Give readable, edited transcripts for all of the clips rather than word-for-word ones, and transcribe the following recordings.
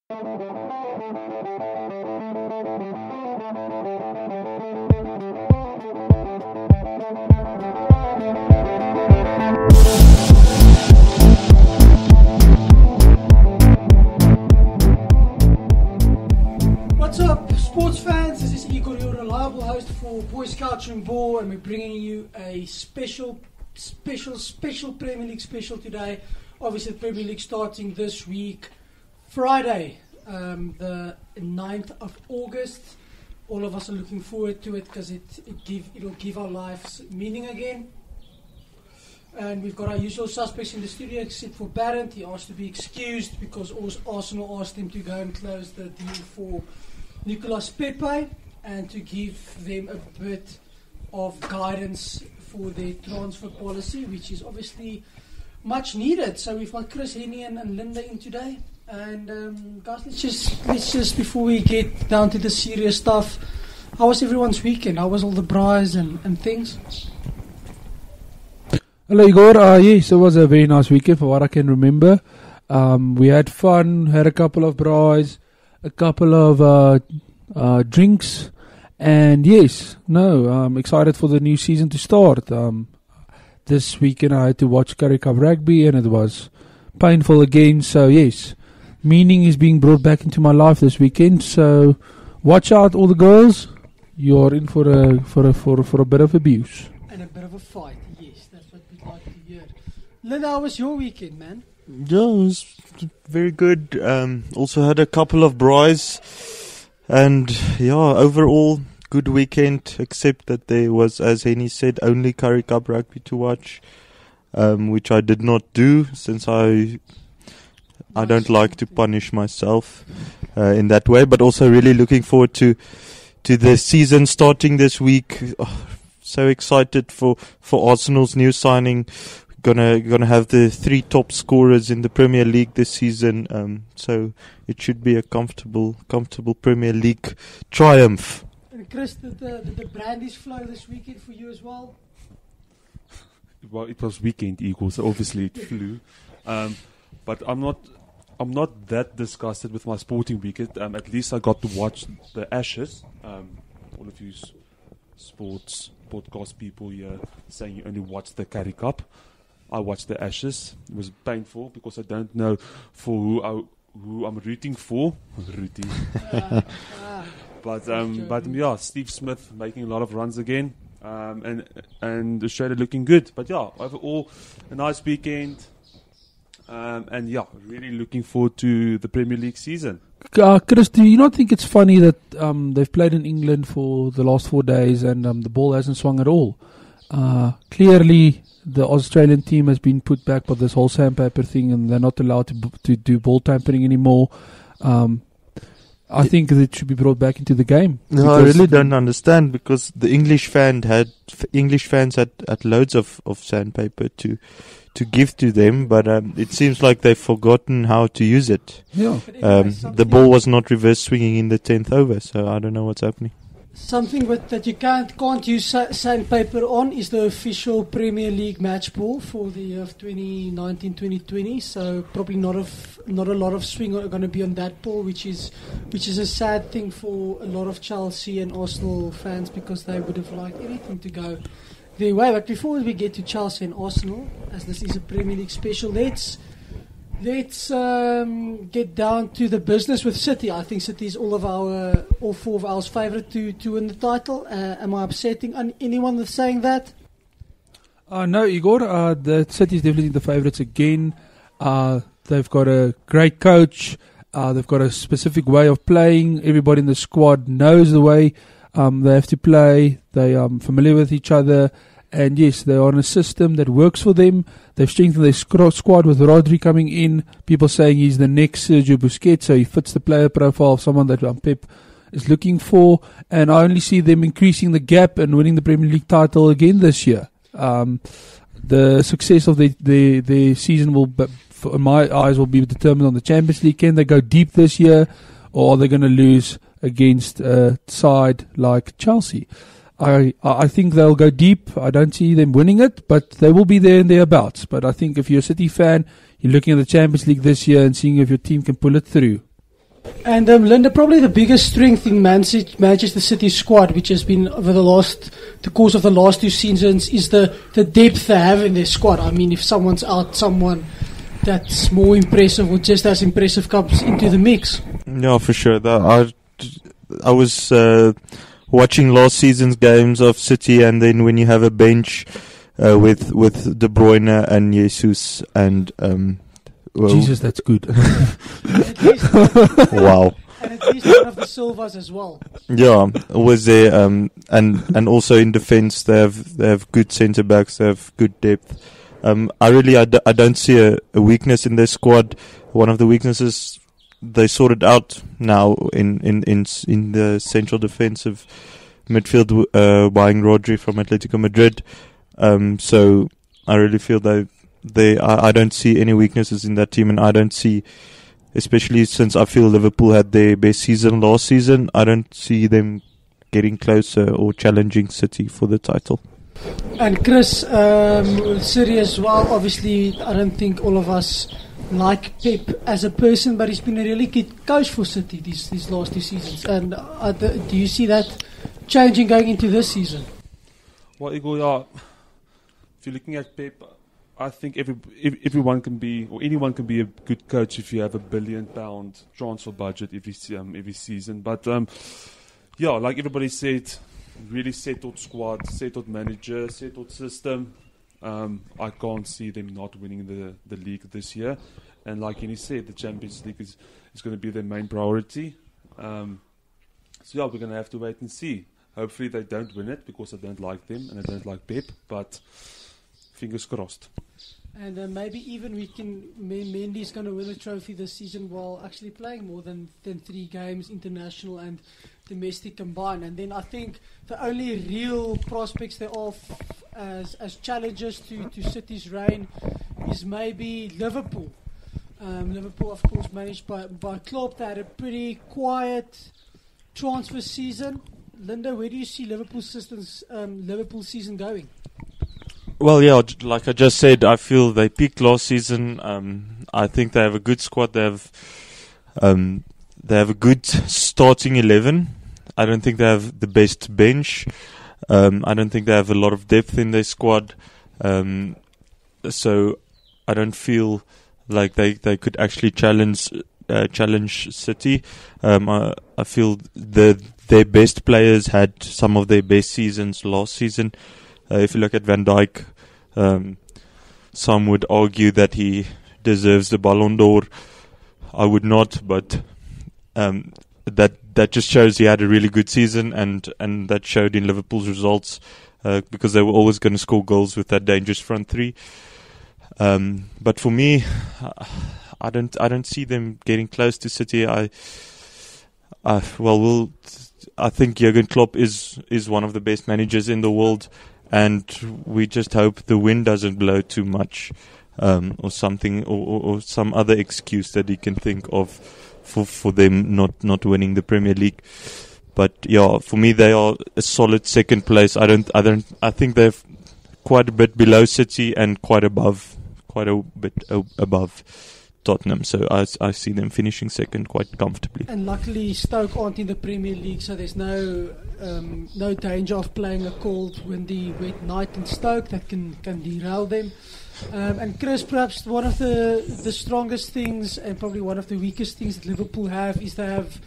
What's up, sports fans? This is Igor, your reliable host for Boys Couch and Ball, and we're bringing you a special Premier League special today. Obviously, the Premier League starting this week, Friday, the 9th of August. All of us are looking forward to it because it'll give our lives meaning again. And we've got our usual suspects in the studio, except for Barrett. He asked to be excused because Arsenal asked him to go and close the deal for Nicolas Pepe and to give them a bit of guidance for their transfer policy, which is obviously much needed. So we've got Chris, Henny and Linda in today. And guys, let's just before we get down to the serious stuff, how was everyone's weekend? How was all the braais and things? Hello Igor, yes, it was a very nice weekend for what I can remember. We had fun, had a couple of braais, a couple of drinks, and yes, I'm excited for the new season to start. This weekend I had to watch Kickoff rugby and it was painful again, so yes, meaning is being brought back into my life this weekend, so watch out all the girls, you're in for a bit of abuse. And a bit of a fight, yes, that's what we'd like to hear. Linda, how was your weekend, man? Yeah, it was very good. Also had a couple of braais, and yeah, overall good weekend, except that there was, as Henny said, only Currie Cup rugby to watch, which I did not do since I don't like to punish myself in that way, but also really looking forward to the season starting this week. Oh, so excited for Arsenal's new signing. Gonna have the 3 top scorers in the Premier League this season, so it should be a comfortable Premier League triumph. And Chris, did the brandies flow this weekend for you as well? Well, it was weekend, Eagle, so obviously it flew. But I'm not that disgusted with my sporting weekend. At least I got to watch the Ashes. All of you sports podcast people here saying you only watch the Currie Cup. I watched the Ashes. It was painful because I don't know for who I'm rooting for. But yeah, Steve Smith making a lot of runs again, and Australia looking good. But yeah, overall a nice weekend, and yeah, really looking forward to the Premier League season. Chris, do you not think it's funny that they've played in England for the last 4 days and the ball hasn't swung at all? Clearly, the Australian team has been put back by this whole sandpaper thing, and they're not allowed to do ball tampering anymore. I think it should be brought back into the game. No, I really don't understand, because the English fans had loads of sandpaper to give to them, but it seems like they've forgotten how to use it. Yeah. The ball was not reverse swinging in the 10th over, so I don't know what's happening. Something that you can't use sandpaper on is the official Premier League match ball for the year of 2019-2020. So probably not a lot of swing are going to be on that ball, which is a sad thing for a lot of Chelsea and Arsenal fans, because they would have liked everything to go their way. But before we get to Chelsea and Arsenal, as this is a Premier League special, let's get down to the business with City. I think City is all 4 of ours favourite to win the title. Am I upsetting anyone with saying that? No, Igor. The City is definitely the favourites again. They've got a great coach. They've got a specific way of playing. Everybody in the squad knows the way they have to play. They are familiar with each other. And yes, they're on a system that works for them. They've strengthened their squad with Rodri coming in. People saying he's the next Sergio Busquets, so he fits the player profile of someone that Pep is looking for. And I only see them increasing the gap and winning the Premier League title again this year. The success of the season will, in my eyes, will be determined on the Champions League. Can they go deep this year, or are they going to lose against a side like Chelsea? I think they'll go deep. I don't see them winning it, but they will be there and thereabouts. But I think if you're a City fan, you're looking at the Champions League this year and seeing if your team can pull it through. And Linda, probably the biggest strength in Manchester City squad, which has been over the course of the last 2 seasons, is the depth they have in their squad. I mean, if someone's out, someone that's more impressive or just as impressive comes into the mix. Yeah, for sure. I was watching last season's games of City, and then when you have a bench with De Bruyne and Jesus and Jesus, that's good. Wow. And at least one of the Silvas as well. Yeah, was there and also in defence they have good centre backs, they have good depth. I don't see a weakness in their squad. One of the weaknesses they sorted out now in the central defensive midfield, buying Rodri from Atletico Madrid. So I really feel I don't see any weaknesses in that team, and I don't see, especially since I feel Liverpool had their best season last season, I don't see them getting closer or challenging City for the title. And Chris, City as well, obviously I don't think all of us like Pep as a person, but he's been a really good coach for City these last 2 seasons. And do you see that changing going into this season? Well, Igor, yeah, if you're looking at Pep, I think everyone can be, or anyone can be a good coach if you have £1 billion transfer budget every season. But yeah, like everybody said, really settled squad, settled manager, settled system. I can't see them not winning the league this year. And like Kenny said, the Champions League is going to be their main priority. So yeah, we're going to have to wait and see. Hopefully they don't win it, because I don't like them and I don't like Pep. But fingers crossed. And maybe even Mendy's going to win a trophy this season while actually playing more than 3 games, international and domestic combined. And then I think the only real prospects there are as challengers to City's reign is maybe Liverpool. Liverpool, of course, managed by Klopp. They had a pretty quiet transfer season. Linda, where do you see Liverpool season going? Well, yeah, like I just said, I feel they peaked last season. I think they have a good squad. They have a good starting 11. I don't think they have the best bench. I don't think they have a lot of depth in their squad. So I don't feel like they could actually challenge City. I feel their best players had some of their best seasons last season. If you look at Van Dijk, some would argue that he deserves the Ballon d'Or. I would not, but that just shows he had a really good season, and that showed in Liverpool's results, because they were always going to score goals with that dangerous front three. But for me, I don't see them getting close to City. I think Jurgen Klopp is one of the best managers in the world. And we just hope the wind doesn't blow too much, or something, or some other excuse that he can think of for them not winning the Premier League. But yeah, for me they are a solid second place. I think they're quite a bit below City and quite a bit above Tottenham. So I see them finishing second quite comfortably. And luckily Stoke aren't in the Premier League, so there's no danger of playing a cold, windy, wet night in Stoke that can derail them. And Chris, perhaps one of the strongest things and probably one of the weakest things that Liverpool have is they have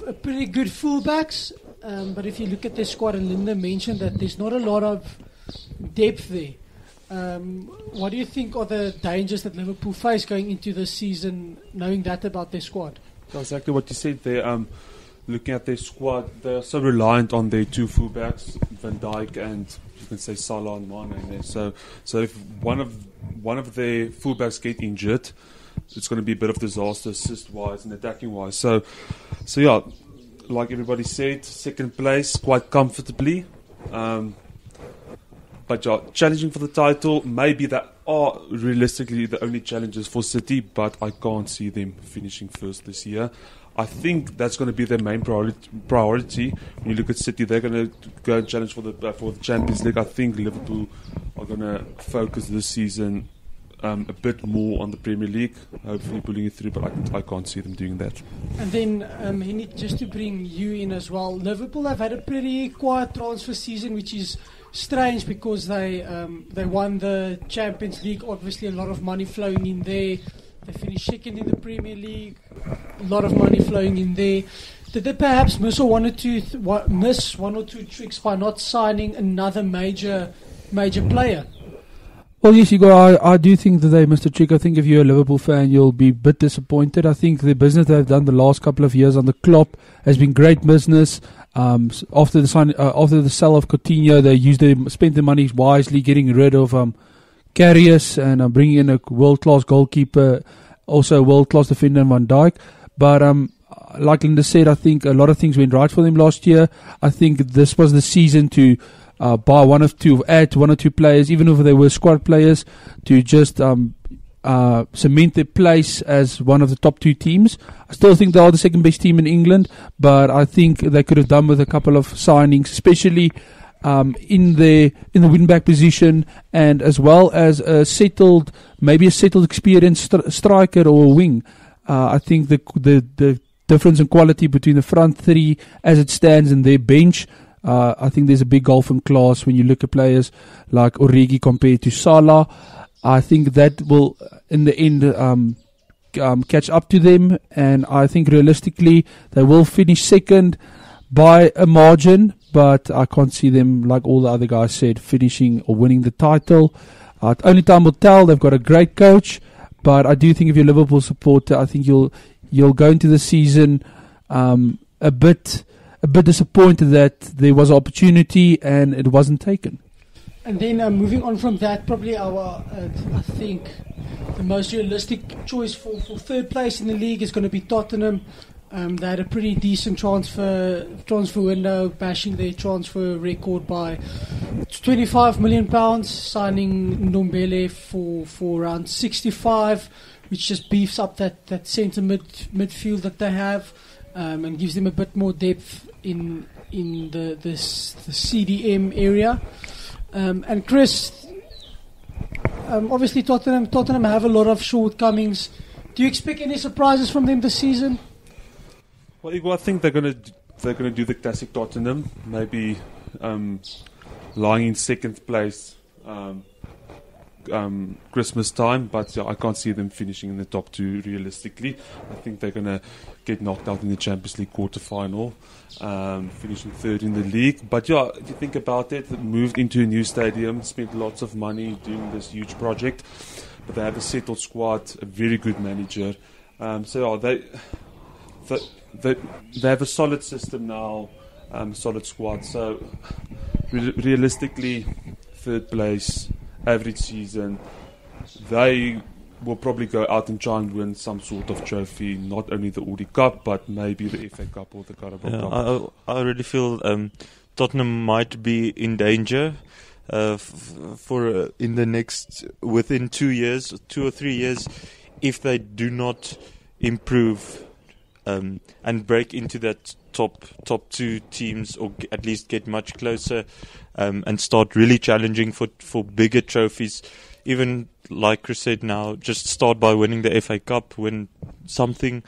a pretty good fullbacks. But if you look at their squad, and Linda mentioned that there's not a lot of depth there. What do you think are the dangers that Liverpool face going into this season, knowing that about their squad? That's exactly what you said there. Looking at their squad, they are so reliant on their 2 fullbacks, Van Dijk and you can say Salah and Mane in there. So if one of their fullbacks get injured, it's going to be a bit of disaster assist-wise and attacking-wise. So yeah, like everybody said, second place quite comfortably. But yeah, challenging for the title, maybe that are realistically the only challenges for City, but I can't see them finishing first this year. I think that's going to be their main priority. When you look at City, they're going to go and challenge for the Champions League. I think Liverpool are going to focus this season a bit more on the Premier League, hopefully pulling it through, but I can't see them doing that. And then, Henny, just to bring you in as well, Liverpool have had a pretty quiet transfer season, which is strange because they won the Champions League. Obviously, a lot of money flowing in there. They finished second in the Premier League. A lot of money flowing in there. Did they perhaps miss one or two tricks by not signing another major player? Well, yes, I do think that they missed a trick. I think if you're a Liverpool fan, you'll be a bit disappointed. I think the business they've done the last couple of years under Klopp has been great business. After the sell of Coutinho, they spent the money wisely, getting rid of Karius and bringing in a world-class goalkeeper, also a world-class defender in Van Dijk. But like Linda said, I think a lot of things went right for them last year. I think this was the season to buy add one or two players, even if they were squad players, to just cement their place as one of the top two teams. I still think they are the second best team in England, but I think they could have done with a couple of signings, especially in the wing-back position, and as well as maybe a settled experienced striker or a wing. I think the difference in quality between the front three as it stands and their bench, I think there's a big gulf in class when you look at players like Origi compared to Salah. I think that will, in the end, catch up to them, and I think realistically they will finish second by a margin, but I can't see them, like all the other guys said, finishing or winning the title. Only time will tell. They've got a great coach, but I do think if you're a Liverpool supporter, I think you'll go into the season a bit disappointed that there was an opportunity and it wasn't taken. And then moving on from that, probably I think the most realistic choice for third place in the league is going to be Tottenham. They had a pretty decent transfer window, bashing their transfer record by £25 million, signing Ndombele for around 65, which just beefs up that centre midfield that they have, and gives them a bit more depth in the CDM area. And Chris, obviously Tottenham have a lot of shortcomings. Do you expect any surprises from them this season? Well, Igor, I think they're gonna do the classic Tottenham, maybe lying in second place Christmas time, but I can't see them finishing in the top two realistically. I think they're gonna get knocked out in the Champions League quarter-final, finishing third in the league. But yeah, if you think about it, they moved into a new stadium, spent lots of money doing this huge project, but they have a settled squad, a very good manager. They have a solid system now, solid squad. So realistically, third place, average season, they will probably go out and try and win some sort of trophy, not only the Audi Cup, but maybe the FA Cup or the Carabao Cup. I already feel Tottenham might be in danger for in the next, within 2 or 3 years, if they do not improve and break into that top two teams, or at least get much closer, and start really challenging for bigger trophies. Even like Chris said, now just start by winning the FA Cup, win something,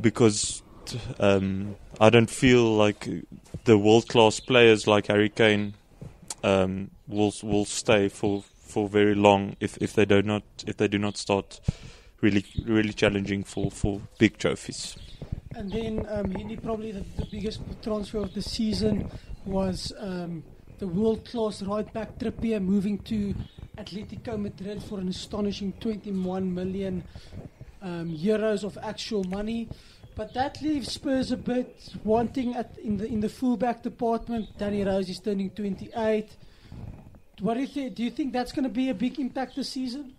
because I don't feel like the world class players like Harry Kane will stay for very long if they do not start really challenging for big trophies. And then probably the biggest transfer of the season was the world-class right-back Trippier moving to Atletico Madrid for an astonishing 21 million euros of actual money. But that leaves Spurs a bit wanting in the fullback department. Danny Rose is turning 28. What do you think? Do you think that's going to be a big impact this season?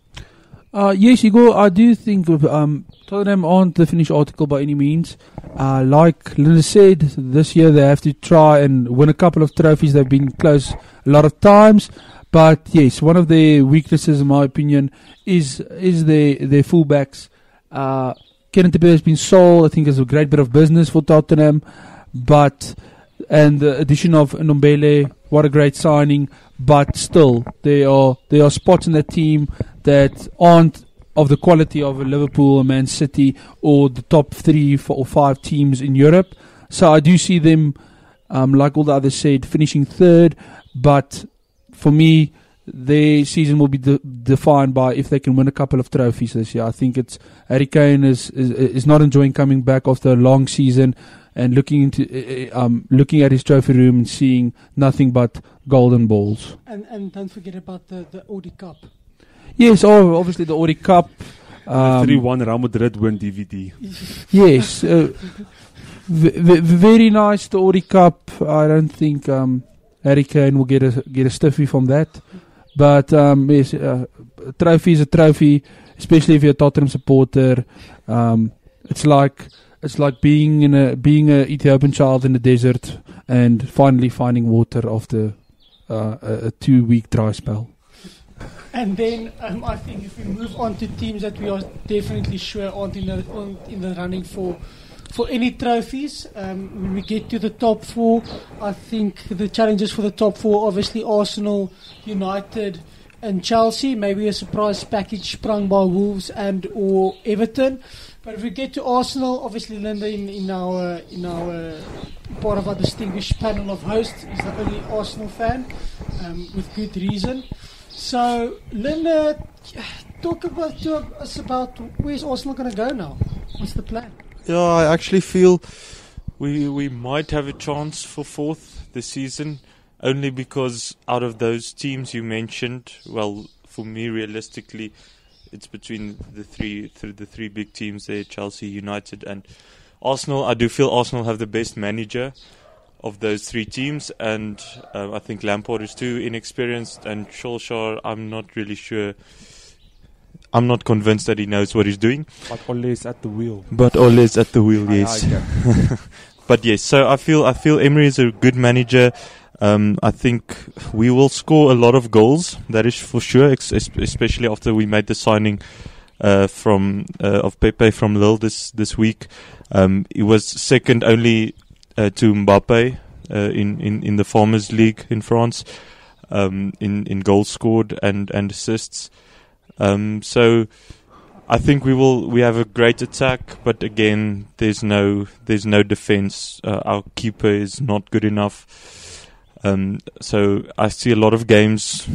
Yes, Igor, I do think Tottenham aren't the finished article by any means. Like Linda said, this year they have to try and win a couple of trophies. They've been close a lot of times. But yes, one of their weaknesses, in my opinion, is their fullbacks. Kieran Trippier has been sold. I think it's a great bit of business for Tottenham. And the addition of Ndombele, what a great signing. But still, there are spots in that team that aren't of the quality of a Liverpool, a Man City, or the top 3 or 5 teams in Europe. So I do see them, like all the others said, finishing third. But for me, their season will be defined by if they can win a couple of trophies this year. I think it's Harry Kane is not enjoying coming back after a long season and looking at his trophy room and seeing nothing but golden balls. And don't forget about the Audi Cup. Yes, obviously the Audi Cup. 3-1 Real Madrid win DVD. Yes, very nice, the Audi Cup. I don't think Harry Kane will get a stiffy from that. But yes, a trophy is a trophy, especially if you're a Tottenham supporter. It's like being a Ethiopian child in the desert and finally finding water after a 2-week dry spell. And then I think if we move on to teams that we are definitely sure aren't in the running for any trophies, when we get to the top 4, I think the challenges for the top 4, obviously Arsenal, United and Chelsea, maybe a surprise package sprung by Wolves and or Everton. But if we get to Arsenal, obviously Linda in our part of our distinguished panel of hosts is the only Arsenal fan, with good reason. So, Linda, talk to us about where's Arsenal going to go now? What's the plan? Yeah, I actually feel we might have a chance for 4th this season, only because out of those teams you mentioned, well, for me, realistically, it's between the three big teams there, Chelsea, United and Arsenal. I do feel Arsenal have the best manager of those 3 teams, and I think Lampard is too inexperienced, and Solskjaer, I'm not really sure. I'm not convinced that he knows what he's doing. But always at the wheel. Yes. But yes, so I feel Emery is a good manager. I think we will score a lot of goals. That is for sure, especially after we made the signing of Pepe from Lille this week. He was second only to Mbappe in the Farmers League in France, in goals scored and assists. So I think we have a great attack, but again, there's no defense. Our keeper is not good enough. So I see a lot of games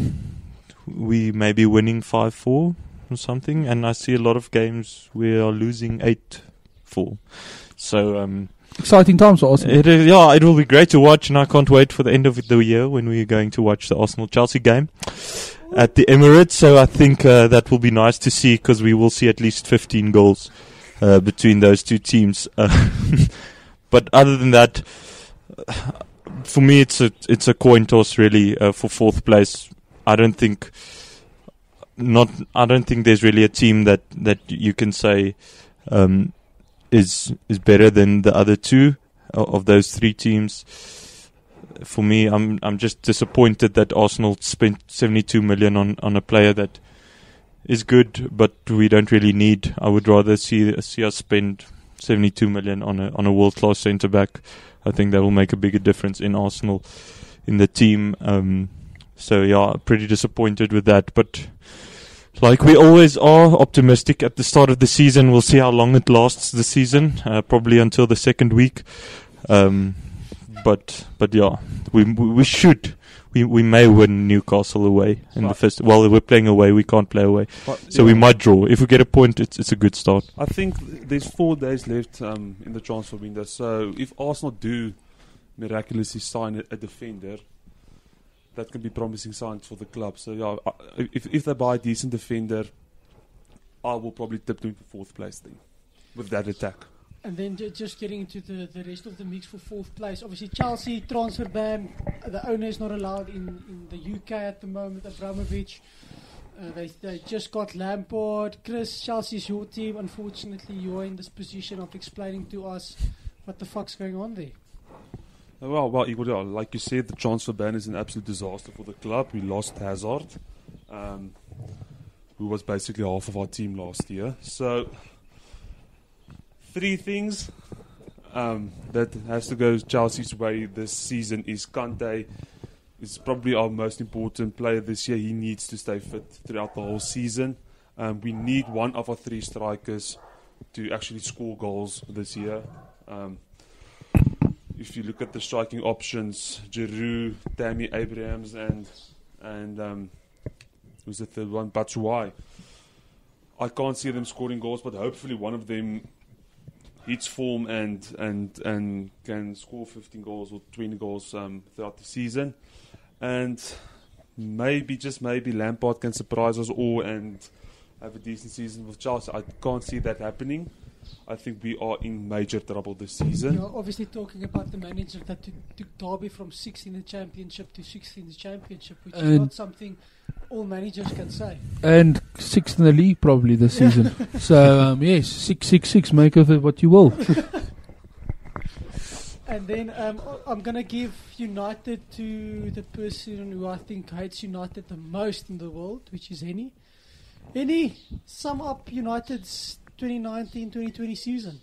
we may be winning 5-4 or something, and I see a lot of games we are losing 8-4. So exciting times for Arsenal. It is, yeah, it will be great to watch, and I can't wait for the end of the year when we're going to watch the Arsenal-Chelsea game at the Emirates. So I think that will be nice to see, because we will see at least 15 goals between those two teams. But other than that, for me, it's a coin toss really for 4th place. I don't think there's really a team that you can say is better than the other 2 of those 3 teams. For me, I'm just disappointed that Arsenal spent 72 million on a player that is good, but we don't really need. I would rather see us spend 72 million on a world class centre back. I think that will make a bigger difference in Arsenal, in the team. So yeah, pretty disappointed with that. But like we always are, optimistic at the start of the season. We'll see how long it lasts the season, probably until the second week. But yeah, we may win Newcastle away in the first. Well, we're playing away, we can't play away, so we might draw. If we get a point, it's a good start. I think there's 4 days left in the transfer window. So if Arsenal do miraculously sign a defender, that can be promising signs for the club. So yeah, if they buy a decent defender, I will probably tip them for 4th place then with that attack. And then just getting into the rest of the mix for 4th place. Obviously, Chelsea transfer ban. The owner is not allowed in the UK at the moment. Abramovich. They just got Lampard. Chris, Chelsea's your team. Unfortunately, you are in this position of explaining to us what the fuck's going on there. Well, Igor, like you said, the transfer ban is an absolute disaster for the club. We lost Hazard, who was basically half of our team last year. So 3 things that has to go Chelsea's way this season is Kante is probably our most important player this year. He needs to stay fit throughout the whole season. We need one of our 3 strikers to actually score goals this year. If you look at the striking options, Giroud, Tammy Abrahams, and who's the third one? Batshuayi. I can't see them scoring goals, but hopefully one of them hits form and can score 15 goals or 20 goals throughout the season. And maybe, just maybe, Lampard can surprise us all and have a decent season with Chelsea. I can't see that happening. I think we are in major trouble this season. You're obviously talking about the manager that took Derby from 6th in the Championship to 6th in the Championship, which is not something all managers can say. And 6th in the league probably this season. So, yes, 6-6-6, make of it what you will. And then I'm going to give United to the person who I think hates United the most in the world, which is Henny. Henny, sum up United's 2019-2020 season.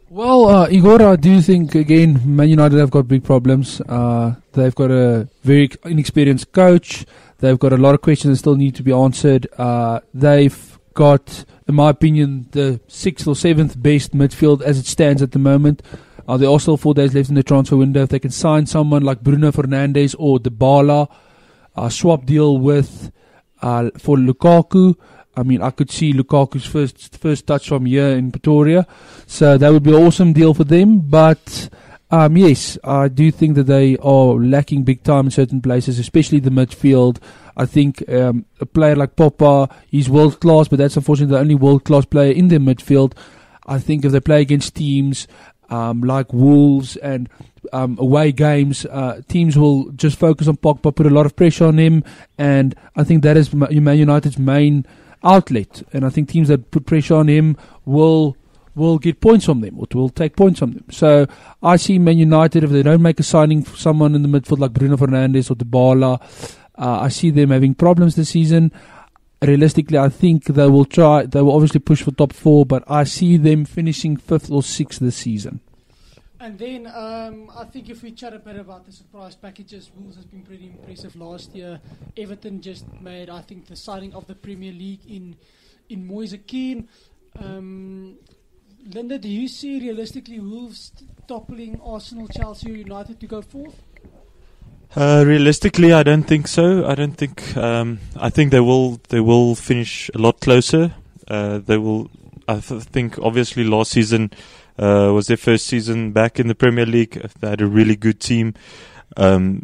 Well, Igor, I do think, again, Man United have got big problems. They've got a very inexperienced coach. They've got a lot of questions that still need to be answered. They've got, in my opinion, the 6th or 7th best midfield as it stands at the moment. There are still 4 days left in the transfer window. If they can sign someone like Bruno Fernandes or Dybala, swap deal with for Lukaku. I mean, I could see Lukaku's first touch from here in Pretoria. So that would be an awesome deal for them. But, yes, I do think that they are lacking big time in certain places, especially the midfield. I think a player like Popper, he's world-class, but that's unfortunately the only world-class player in their midfield. I think if they play against teams like Wolves and away games, teams will just focus on Pogba, put a lot of pressure on him, and I think that is Man United's main outlet. And I think teams that put pressure on him will get points from them, or will take points from them. So I see Man United, if they don't make a signing for someone in the midfield like Bruno Fernandes or Dybala, I see them having problems this season. Realistically, I think they will obviously push for top 4, but I see them finishing 5th or 6th this season. And then I think if we chat a bit about the surprise packages, Wolves has been pretty impressive last year. Everton just made, I think, the signing of the Premier League in Moise Kean. Linda, do you see realistically Wolves toppling Arsenal, Chelsea or United to go 4th? Realistically, I don't think so. I don't think. I think they will finish a lot closer. They will. I think obviously last season was their first season back in the Premier League. They had a really good team. The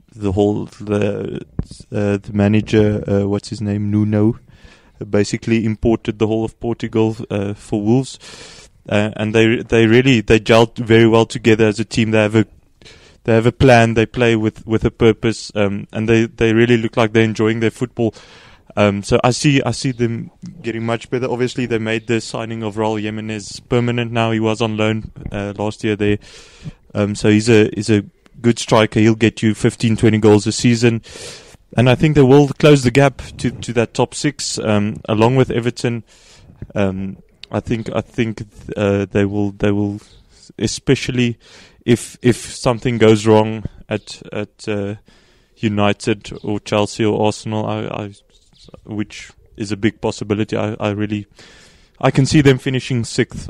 manager, what's his name, Nuno, basically imported the whole of Portugal for Wolves, and they gelled very well together as a team. They have a plan. They play with a purpose, and they really look like they're enjoying their football. So I see them getting much better. Obviously, they made the signing of Raul Jimenez permanent now. He was on loan last year there, so he's a good striker. He'll get you 15, 20 goals a season, and I think they will close the gap to that top 6 along with Everton. I think they will, especially if something goes wrong at United or Chelsea or Arsenal, which is a big possibility. I can see them finishing 6th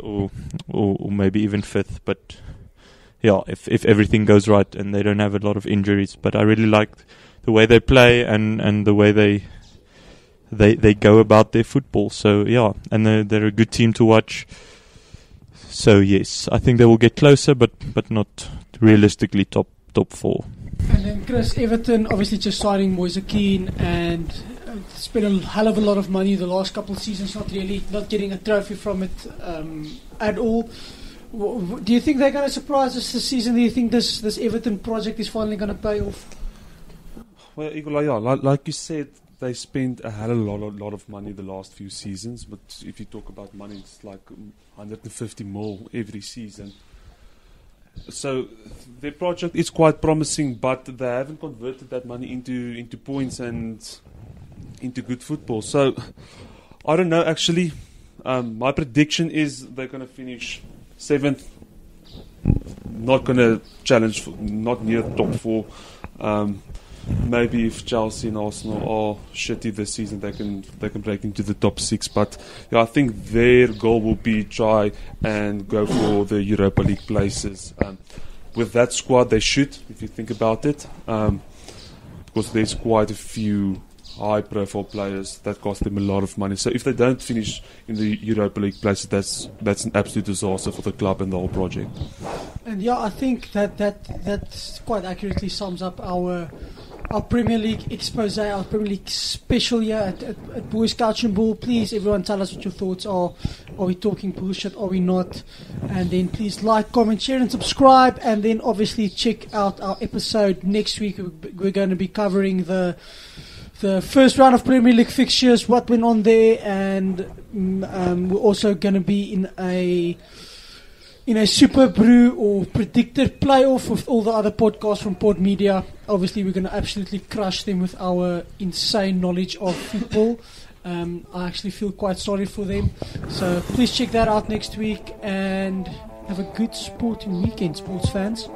or maybe even 5th. But yeah, if everything goes right and they don't have a lot of injuries. But I really like the way they play and the way they go about their football. So yeah, and they're a good team to watch. So yes, I think they will get closer, but not realistically top 4. And then Chris, Everton obviously just signing Moise Kean and spent a hell of a lot of money the last couple of seasons, not getting a trophy from it at all. Do you think they're going to surprise us this season? Do you think this Everton project is finally going to pay off? Well, Igor, yeah, like you said, they spent a hell of a lot of money the last few seasons. But if you talk about money, it's like 150 more every season. So their project is quite promising, but they haven't converted that money into points and into good football. So I don't know. Actually, my prediction is they're going to finish 7th. Not going to challenge, not near top 4. maybe if Chelsea and Arsenal are shitty this season, they can break into the top 6. But yeah, I think their goal will be try and go for the Europa League places. With that squad, they should, if you think about it, because there's quite a few high-profile players that cost them a lot of money. So if they don't finish in the Europa League places, that's an absolute disaster for the club and the whole project. And yeah, I think that quite accurately sums up our Premier League expose, our Premier League special here at Boys Couch and Ball. Please, everyone, tell us what your thoughts are. Are we talking bullshit? Are we not? And then please like, comment, share, and subscribe. And then obviously check out our episode next week. We're going to be covering the first round of Premier League fixtures, what went on there, and we're also going to be in a Super Brew or predicted playoff with all the other podcasts from Pod Media. Obviously, we're going to absolutely crush them with our insane knowledge of football. I actually feel quite sorry for them. So please check that out next week and have a good sporting weekend, sports fans.